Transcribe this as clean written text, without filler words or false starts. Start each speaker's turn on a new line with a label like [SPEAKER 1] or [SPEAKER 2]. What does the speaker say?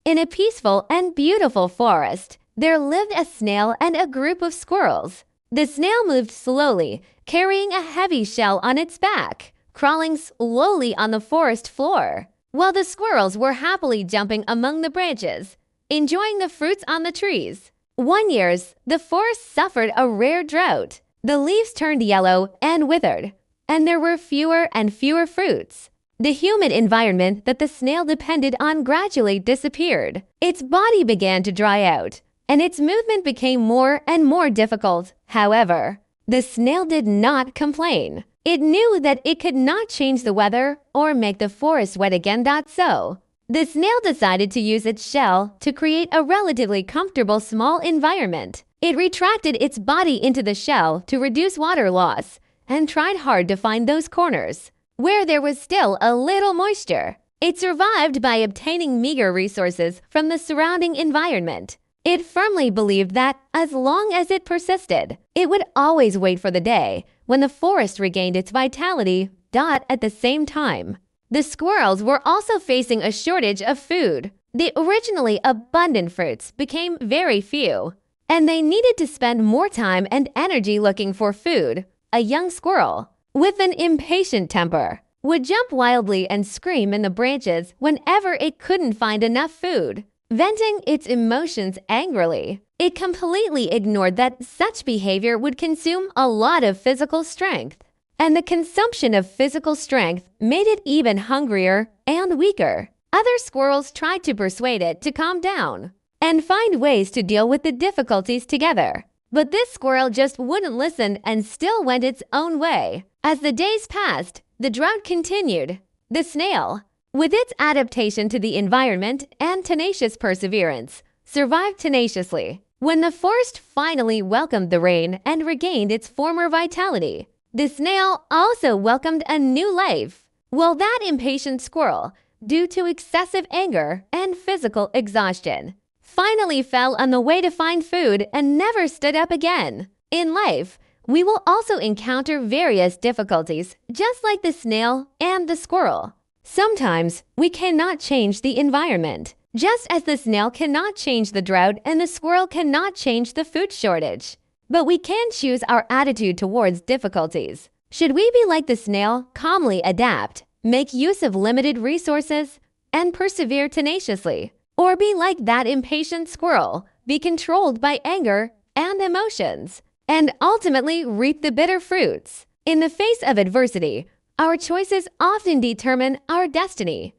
[SPEAKER 1] In a peaceful and beautiful forest, there lived a snail and a group of squirrels. The snail moved slowly, carrying a heavy shell on its back, crawling slowly on the forest floor, while the squirrels were happily jumping among the branches, enjoying the fruits on the trees. One year, the forest suffered a rare drought. The leaves turned yellow and withered, and there were fewer and fewer fruits. The humid environment that the snail depended on gradually disappeared. Its body began to dry out, and its movement became more and more difficult. However, the snail did not complain. It knew that it could not change the weather or make the forest wet again. So, the snail decided to use its shell to create a relatively comfortable small environment. It retracted its body into the shell to reduce water loss and tried hard to find those corners where there was still a little moisture. It survived by obtaining meager resources from the surrounding environment. It firmly believed that as long as it persisted, it would always wait for the day when the forest regained its vitality. At the same time, the squirrels were also facing a shortage of food. The originally abundant fruits became very few, and they needed to spend more time and energy looking for food. A young squirrel, with an impatient temper, would jump wildly and scream in the branches whenever it couldn't find enough food, venting its emotions angrily. It completely ignored that such behavior would consume a lot of physical strength, and the consumption of physical strength made it even hungrier and weaker. Other squirrels tried to persuade it to calm down and find ways to deal with the difficulties together. But this squirrel just wouldn't listen and still went its own way. As the days passed, the drought continued. The snail, with its adaptation to the environment and tenacious perseverance, survived tenaciously. When the forest finally welcomed the rain and regained its former vitality, the snail also welcomed a new life. While that impatient squirrel, due to excessive anger and physical exhaustion, finally fell on the way to find food and never stood up again. In life, we will also encounter various difficulties, just like the snail and the squirrel. Sometimes we cannot change the environment, just as the snail cannot change the drought and the squirrel cannot change the food shortage. But we can choose our attitude towards difficulties. Should we be like the snail, calmly adapt, make use of limited resources, and persevere tenaciously? Or be like that impatient squirrel, be controlled by anger and emotions, and ultimately reap the bitter fruits? In the face of adversity, our choices often determine our destiny.